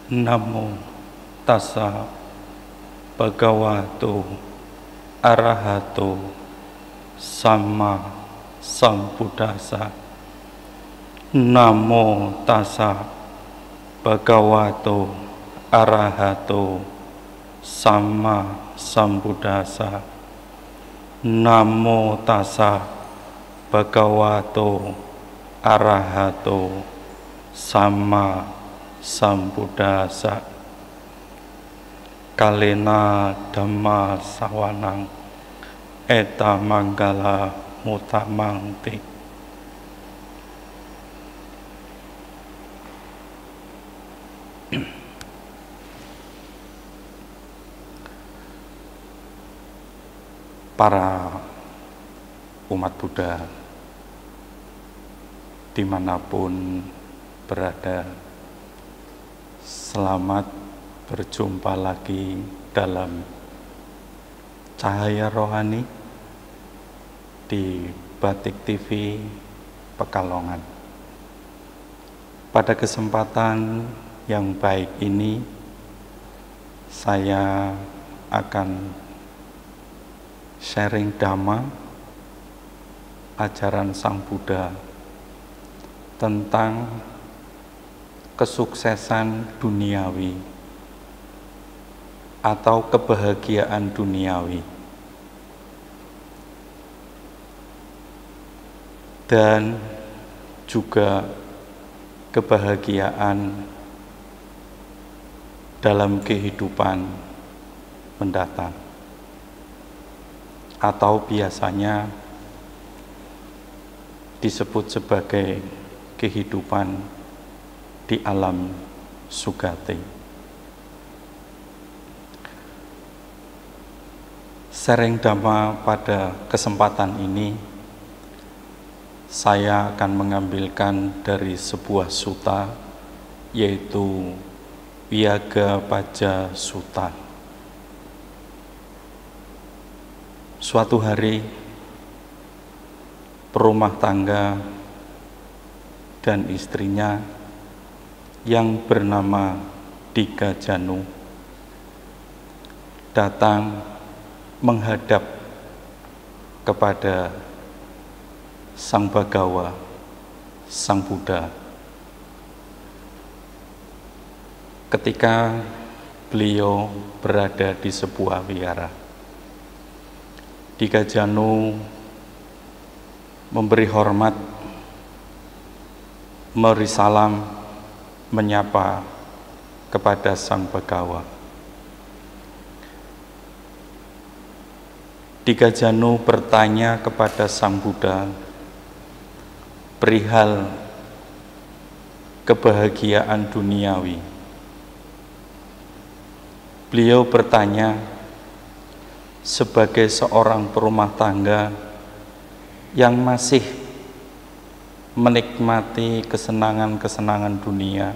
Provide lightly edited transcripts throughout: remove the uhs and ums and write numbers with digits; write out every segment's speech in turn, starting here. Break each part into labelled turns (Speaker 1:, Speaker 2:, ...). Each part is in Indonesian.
Speaker 1: Namo tassa bhagavato arahato sama sambuddhassa. Namo tassa bhagavato arahato sama sambuddhassa. Namo tassa bhagavato arahato sama sambuddhassa. Kalena dhamma sawanang eta manggala mutamangti. Para umat Buddha dimanapun berada, selamat berjumpa lagi dalam Cahaya Rohani di Batik TV Pekalongan. Pada kesempatan yang baik ini, saya akan sharing Dhamma, ajaran Sang Buddha tentang kesuksesan duniawi atau kebahagiaan duniawi, dan juga kebahagiaan dalam kehidupan mendatang, atau biasanya disebut sebagai kehidupan di alam sugati. Sharing Dhamma pada kesempatan ini, saya akan mengambilkan dari sebuah sutta, yaitu Vyagabajja Sutta. Suatu hari, perumah tangga dan istrinya yang bernama Digajanu datang menghadap kepada Sang Bhagawa, Sang Buddha. Ketika beliau berada di sebuah wihara, Digajanu memberi hormat, memberi salam, menyapa kepada Sang Bhagawa. Digajanu bertanya kepada Sang Buddha perihal kebahagiaan duniawi. Beliau bertanya sebagai seorang perumah tangga yang masih menikmati kesenangan-kesenangan dunia,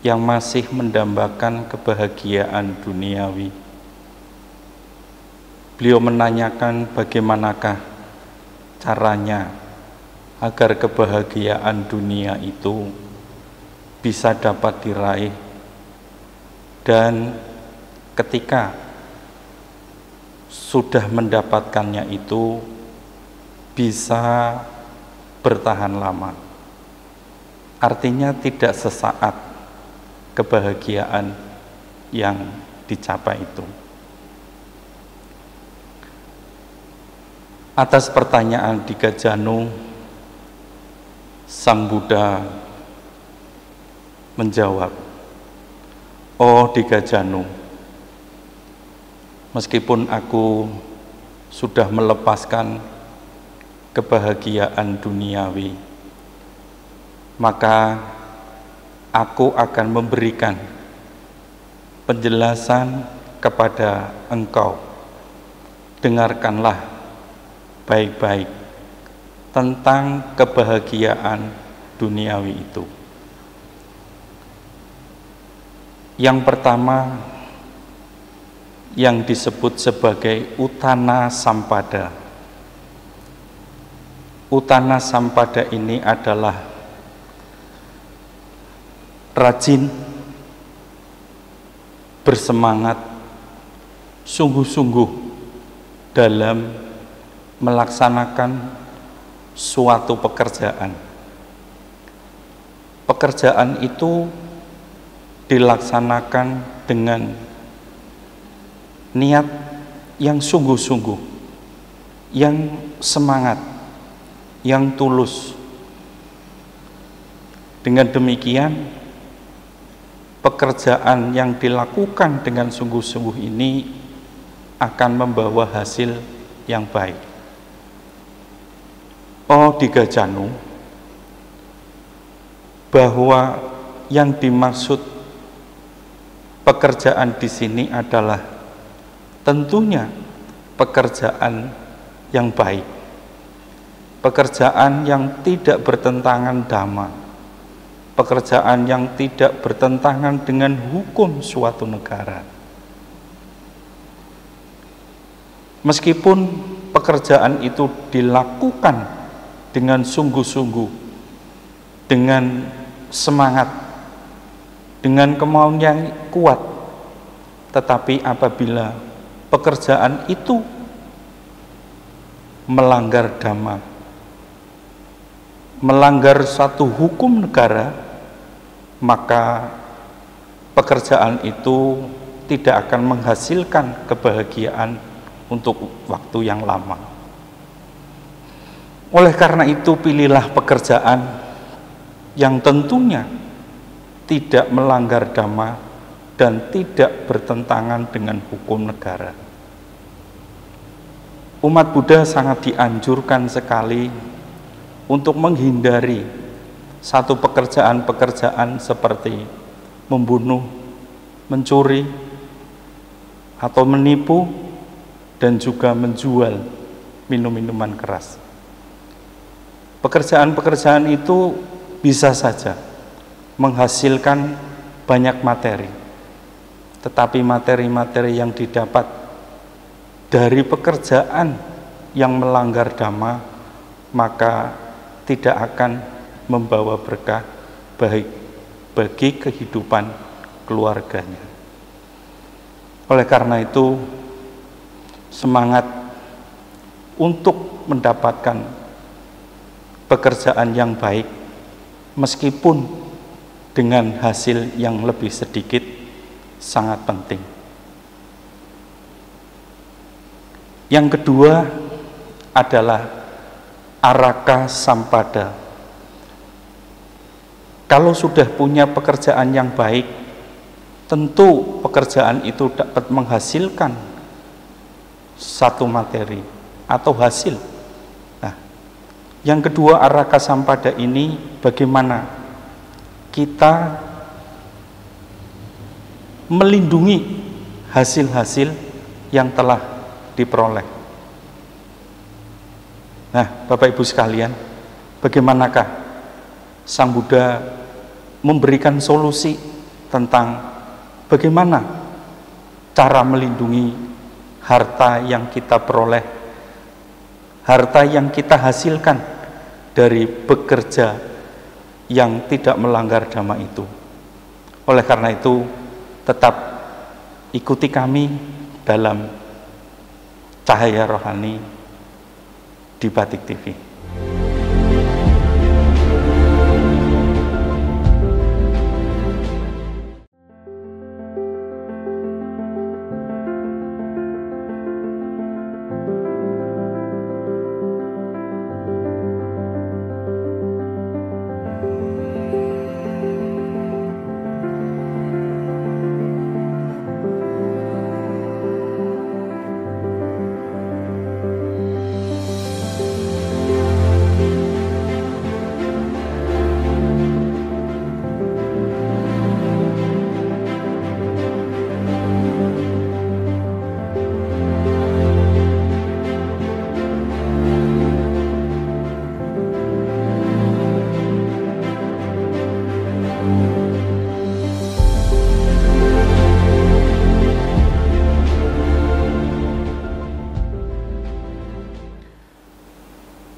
Speaker 1: yang masih mendambakan kebahagiaan duniawi. Beliau menanyakan bagaimanakah caranya agar kebahagiaan dunia itu bisa dapat diraih, dan ketika sudah mendapatkannya itu bisa bertahan lama. Artinya tidak sesaat kebahagiaan yang dicapai itu. Atas pertanyaan Digajanu, Sang Buddha menjawab, "Oh Digajanu, meskipun aku sudah melepaskan kebahagiaan duniawi, maka aku akan memberikan penjelasan kepada engkau. Dengarkanlah baik-baik tentang kebahagiaan duniawi itu. Yang pertama, yang disebut sebagai Uttana Sampada. Uttana Sampada ini adalah rajin bersemangat sungguh-sungguh dalam melaksanakan suatu pekerjaan. Pekerjaan itu dilaksanakan dengan niat yang sungguh-sungguh, yang semangat, yang tulus. Dengan demikian, pekerjaan yang dilakukan dengan sungguh-sungguh ini akan membawa hasil yang baik. Oh, Digajanu, bahwa yang dimaksud pekerjaan di sini adalah tentunya pekerjaan yang baik, pekerjaan yang tidak bertentangan dhamma, pekerjaan yang tidak bertentangan dengan hukum suatu negara. Meskipun pekerjaan itu dilakukan dengan sungguh-sungguh, dengan semangat, dengan kemauan yang kuat, tetapi apabila pekerjaan itu melanggar dhamma, melanggar satu hukum negara, maka pekerjaan itu tidak akan menghasilkan kebahagiaan untuk waktu yang lama. Oleh karena itu, pilihlah pekerjaan yang tentunya tidak melanggar dhamma dan tidak bertentangan dengan hukum negara. Umat Buddha sangat dianjurkan sekali untuk menghindari satu pekerjaan-pekerjaan seperti membunuh, mencuri, atau menipu, dan juga menjual minum-minuman keras. Pekerjaan-pekerjaan itu bisa saja menghasilkan banyak materi, tetapi materi-materi yang didapat dari pekerjaan yang melanggar dhamma maka tidak akan membawa berkah baik bagi kehidupan keluarganya. Oleh karena itu, semangat untuk mendapatkan pekerjaan yang baik meskipun dengan hasil yang lebih sedikit sangat penting. Yang kedua adalah araka sampada. Kalau sudah punya pekerjaan yang baik, tentu pekerjaan itu dapat menghasilkan satu materi atau hasil. Nah, yang kedua, araka sampada ini bagaimana kita melindungi hasil-hasil yang telah diperoleh. Nah, Bapak Ibu sekalian, bagaimanakah Sang Buddha memberikan solusi tentang bagaimana cara melindungi harta yang kita peroleh, harta yang kita hasilkan dari bekerja yang tidak melanggar dhamma itu. Oleh karena itu, tetap ikuti kami dalam Cahaya Rohani di Batik TV.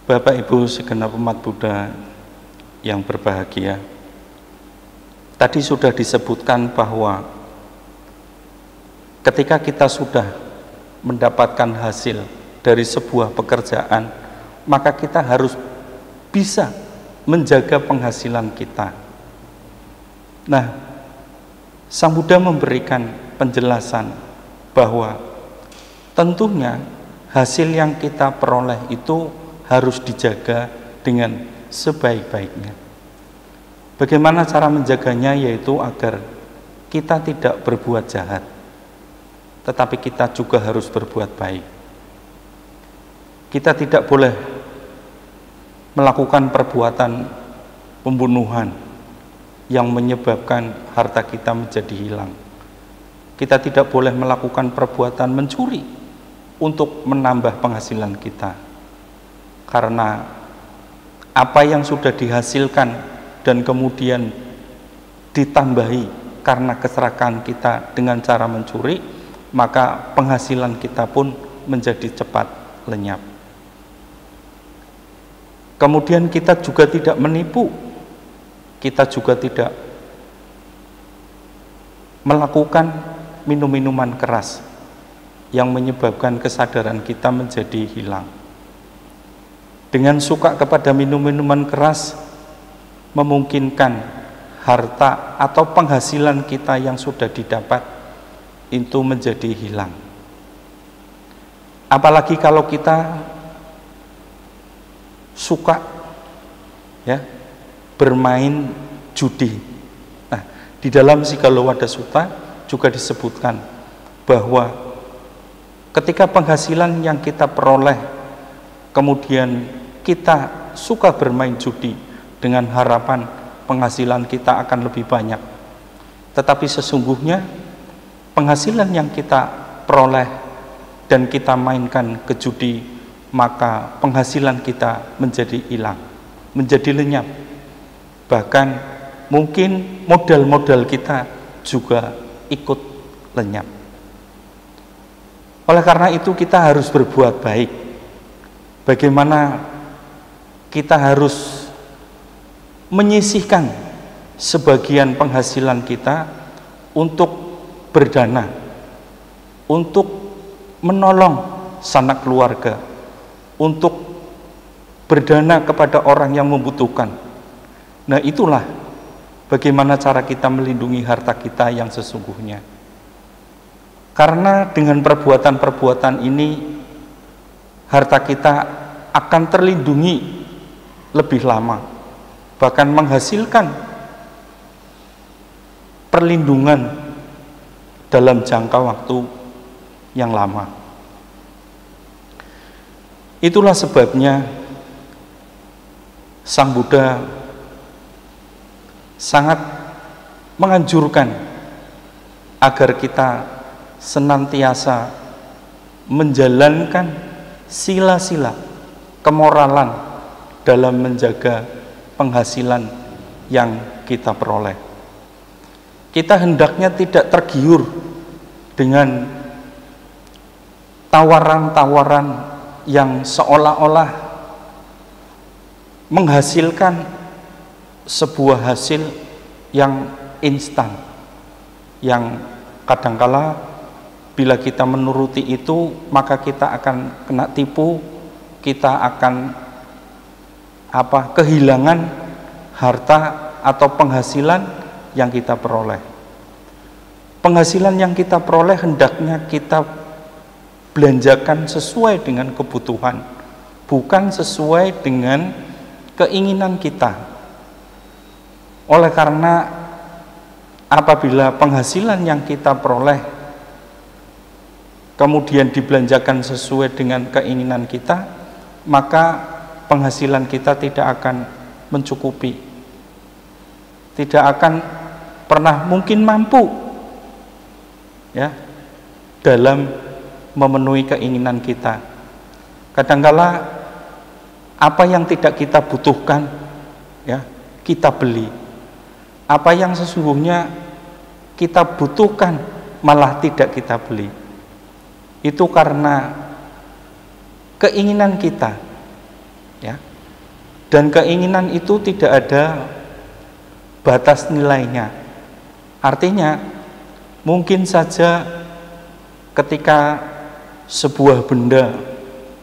Speaker 1: Bapak Ibu segenap umat Buddha yang berbahagia, tadi sudah disebutkan bahwa ketika kita sudah mendapatkan hasil dari sebuah pekerjaan, maka kita harus bisa menjaga penghasilan kita. Nah, Sang Buddha memberikan penjelasan bahwa tentunya hasil yang kita peroleh itu harus dijaga dengan sebaik-baiknya. Bagaimana cara menjaganya? Yaitu agar kita tidak berbuat jahat, tetapi kita juga harus berbuat baik. Kita tidak boleh melakukan perbuatan pembunuhan yang menyebabkan harta kita menjadi hilang. Kita tidak boleh melakukan perbuatan mencuri untuk menambah penghasilan kita, karena apa yang sudah dihasilkan dan kemudian ditambahi karena keserakahan kita dengan cara mencuri, maka penghasilan kita pun menjadi cepat lenyap. Kemudian kita juga tidak menipu, kita juga tidak melakukan minum-minuman keras yang menyebabkan kesadaran kita menjadi hilang. Dengan suka kepada minum-minuman keras memungkinkan harta atau penghasilan kita yang sudah didapat itu menjadi hilang. Apalagi kalau kita suka bermain judi. Nah, di dalam Sigalowadah Sutta juga disebutkan bahwa ketika penghasilan yang kita peroleh kemudian kita suka bermain judi dengan harapan penghasilan kita akan lebih banyak, tetapi sesungguhnya penghasilan yang kita peroleh dan kita mainkan ke judi, maka penghasilan kita menjadi hilang, menjadi lenyap. Bahkan mungkin modal-modal kita juga ikut lenyap. Oleh karena itu kita harus berbuat baik. Bagaimana kita harus menyisihkan sebagian penghasilan kita untuk berdana, untuk menolong sanak keluarga, untuk berdana kepada orang yang membutuhkan. Nah, itulah bagaimana cara kita melindungi harta kita yang sesungguhnya. Karena dengan perbuatan-perbuatan ini harta kita akan terlindungi lebih lama, bahkan menghasilkan perlindungan dalam jangka waktu yang lama. Itulah sebabnya Sang Buddha sangat menganjurkan agar kita senantiasa menjalankan sila-sila kemoralan dalam menjaga penghasilan yang kita peroleh. Kita hendaknya tidak tergiur dengan tawaran-tawaran yang seolah-olah menghasilkan sebuah hasil yang instan, yang kadangkala bila kita menuruti itu maka kita akan kena tipu, kita akan kehilangan harta atau penghasilan yang kita peroleh. Penghasilan yang kita peroleh hendaknya kita belanjakan sesuai dengan kebutuhan, bukan sesuai dengan keinginan kita. Oleh karena apabila penghasilan yang kita peroleh kemudian dibelanjakan sesuai dengan keinginan kita, maka penghasilan kita tidak akan mencukupi, tidak akan pernah mungkin mampu dalam memenuhi keinginan kita. Kadangkala apa yang tidak kita butuhkan kita beli, apa yang sesungguhnya kita butuhkan malah tidak kita beli. Itu karena keinginan kita, dan keinginan itu tidak ada batas nilainya. Artinya mungkin saja ketika sebuah benda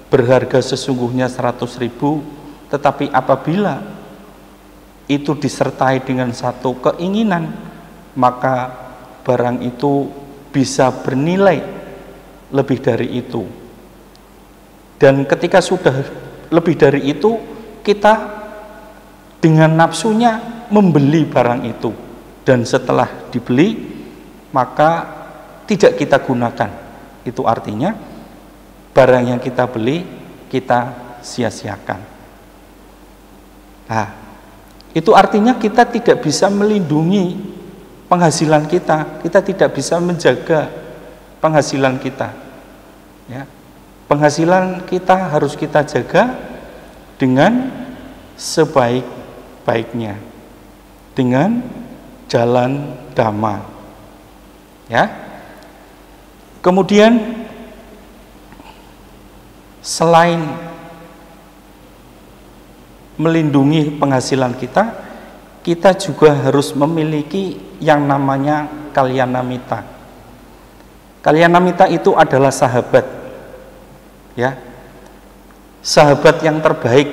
Speaker 1: berharga sesungguhnya 100.000, tetapi apabila itu disertai dengan satu keinginan, maka barang itu bisa bernilai lebih dari itu. Dan ketika sudah lebih dari itu, kita dengan nafsunya membeli barang itu, dan setelah dibeli maka tidak kita gunakan. Itu artinya barang yang kita beli kita sia-siakan. Nah, itu artinya kita tidak bisa melindungi penghasilan kita, kita tidak bisa menjaga penghasilan kita. Ya. Penghasilan kita harus kita jaga dengan sebaik-baiknya, dengan jalan dhamma. Ya. Kemudian selain melindungi penghasilan kita, kita juga harus memiliki yang namanya kalyanamita. Kalyanamita itu adalah sahabat. Ya, sahabat yang terbaik,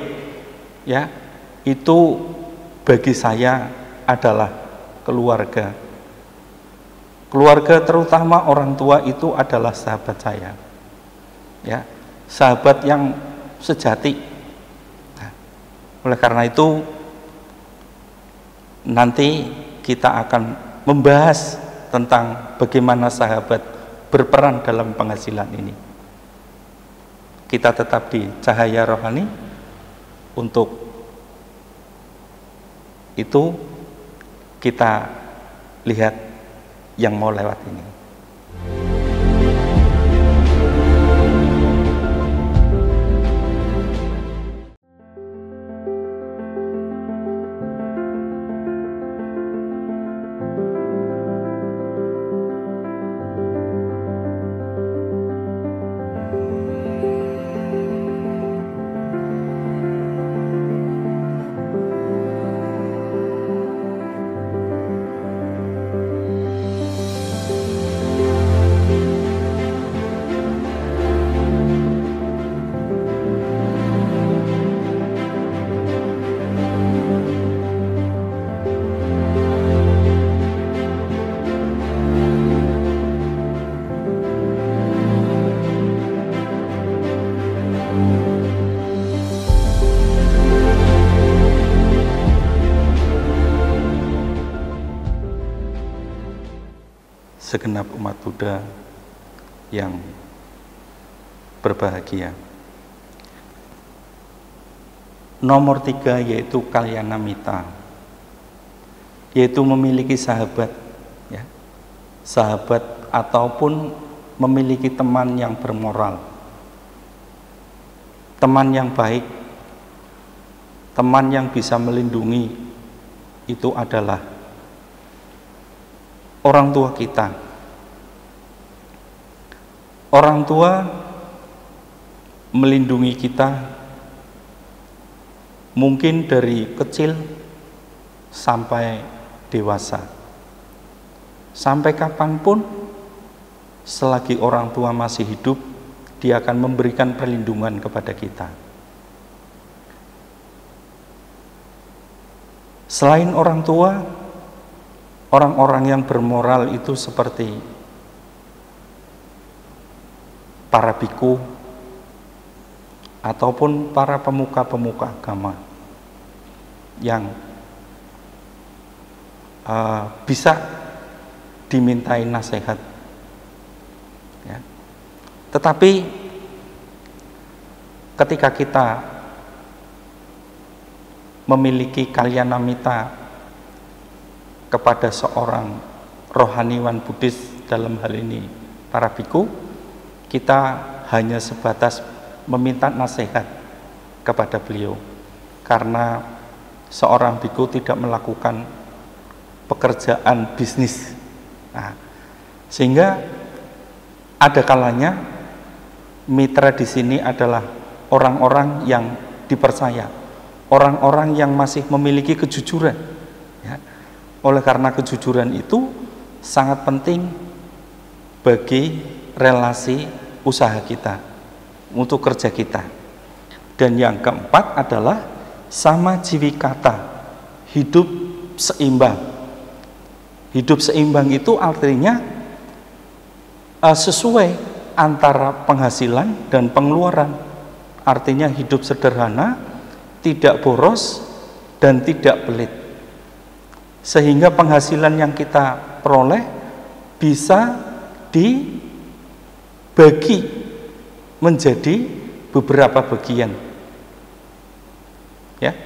Speaker 1: ya, itu bagi saya adalah keluarga. Keluarga, terutama orang tua, itu adalah sahabat saya, ya, sahabat yang sejati. Nah, oleh karena itu nanti kita akan membahas tentang bagaimana sahabat berperan dalam penghasilan ini. Kita tetap di Cahaya Rohani. Untuk itu kita lihat yang mau lewat ini. Segenap umat Buddha yang berbahagia. Nomor 3 yaitu kalyanamita, yaitu memiliki sahabat, ya, sahabat ataupun memiliki teman yang bermoral, teman yang baik, teman yang bisa melindungi. Itu adalah orang tua kita. Orang tua melindungi kita mungkin dari kecil sampai dewasa. Sampai kapanpun, selagi orang tua masih hidup, dia akan memberikan perlindungan kepada kita. Selain orang tua, orang-orang yang bermoral itu seperti para biku ataupun para pemuka-pemuka agama yang bisa dimintai nasihat, ya. Tetapi ketika kita memiliki kalyanamita kepada seorang rohaniwan Buddhis, dalam hal ini para biku, kita hanya sebatas meminta nasihat kepada beliau, karena seorang biku tidak melakukan pekerjaan bisnis. Nah, sehingga ada kalanya mitra di sini adalah orang-orang yang dipercaya, orang-orang yang masih memiliki kejujuran, ya. Oleh karena kejujuran itu sangat penting bagi relasi usaha kita, untuk kerja kita. Dan yang keempat adalah samajivikata, hidup seimbang. Hidup seimbang itu artinya sesuai antara penghasilan dan pengeluaran. Artinya hidup sederhana, tidak boros dan tidak pelit. Sehingga penghasilan yang kita peroleh bisa dibagi menjadi beberapa bagian. Ya.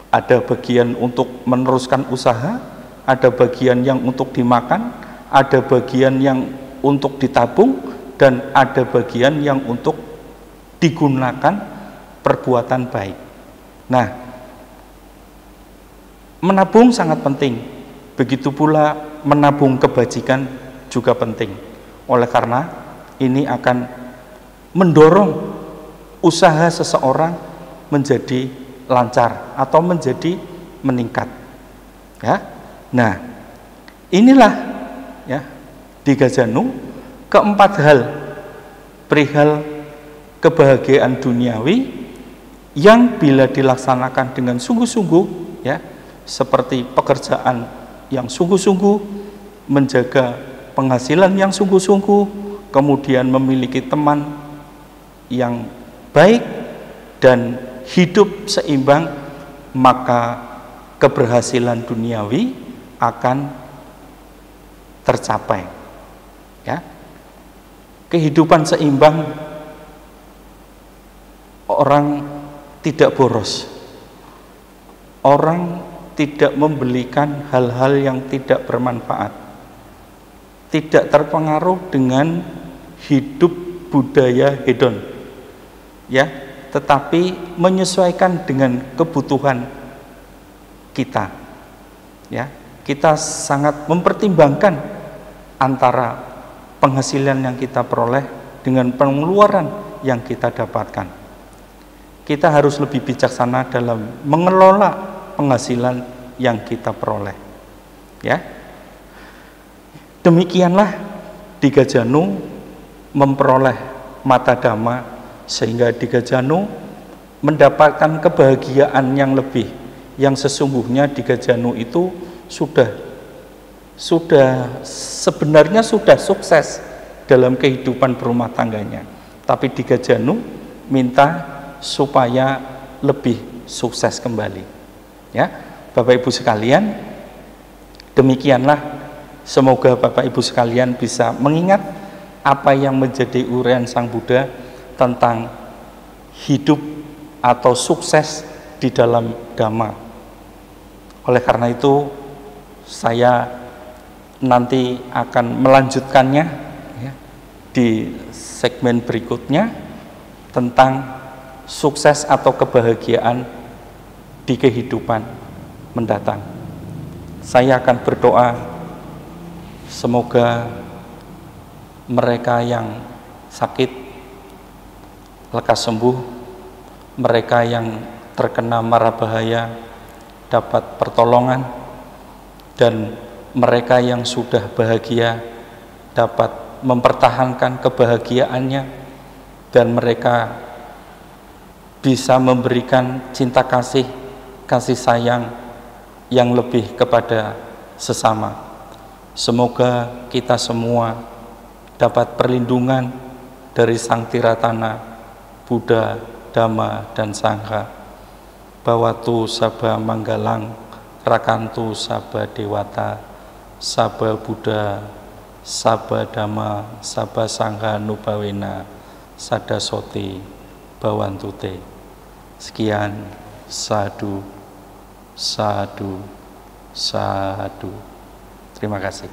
Speaker 1: Ada bagian untuk meneruskan usaha, ada bagian yang untuk dimakan, ada bagian yang untuk ditabung, dan ada bagian yang untuk digunakan perbuatan baik. Nah, menabung sangat penting. Begitu pula menabung kebajikan juga penting. Oleh karena ini akan mendorong usaha seseorang menjadi lancar atau menjadi meningkat. Ya. Nah, inilah ya di Gajah-Nu keempat hal perihal kebahagiaan duniawi yang bila dilaksanakan dengan sungguh-sungguh, ya, seperti pekerjaan yang sungguh-sungguh, menjaga penghasilan yang sungguh-sungguh, kemudian memiliki teman yang baik dan hidup seimbang, maka keberhasilan duniawi akan tercapai. Ya. Kehidupan seimbang, orang tidak boros, orang tidak membelikan hal-hal yang tidak bermanfaat, tidak terpengaruh dengan hidup budaya hedon, ya, tetapi menyesuaikan dengan kebutuhan kita. Ya, kita sangat mempertimbangkan antara penghasilan yang kita peroleh dengan pengeluaran yang kita dapatkan. Kita harus lebih bijaksana dalam mengelola penghasilan yang kita peroleh. Ya, demikianlah di Gajah-Nu memperoleh mata dhamma, sehingga di Gajah-Nu mendapatkan kebahagiaan yang lebih, yang sesungguhnya di Gajah-Nu itu sebenarnya sudah sukses dalam kehidupan berumah tangganya, tapi di Gajah-Nu minta supaya lebih sukses kembali. Ya, Bapak Ibu sekalian, demikianlah, semoga Bapak Ibu sekalian bisa mengingat apa yang menjadi uraian Sang Buddha tentang hidup atau sukses di dalam Dhamma. Oleh karena itu, saya nanti akan melanjutkannya, ya, di segmen berikutnya tentang sukses atau kebahagiaan di kehidupan mendatang. Saya akan berdoa semoga mereka yang sakit lekas sembuh, mereka yang terkena mara bahaya dapat pertolongan, dan mereka yang sudah bahagia dapat mempertahankan kebahagiaannya, dan mereka bisa memberikan cinta kasih sayang yang lebih kepada sesama. Semoga kita semua dapat perlindungan dari Sang Tiratana, Buddha, Dhamma, dan Sangha. Bawatu Sabha Manggalang, Rakantu Sabha Dewata, Sabha Buddha, Sabha Dhamma, Sabha Sangha Nubawena, Sadasoti Bawantute. Sekian, sadu, sadu, sadu. Terima kasih.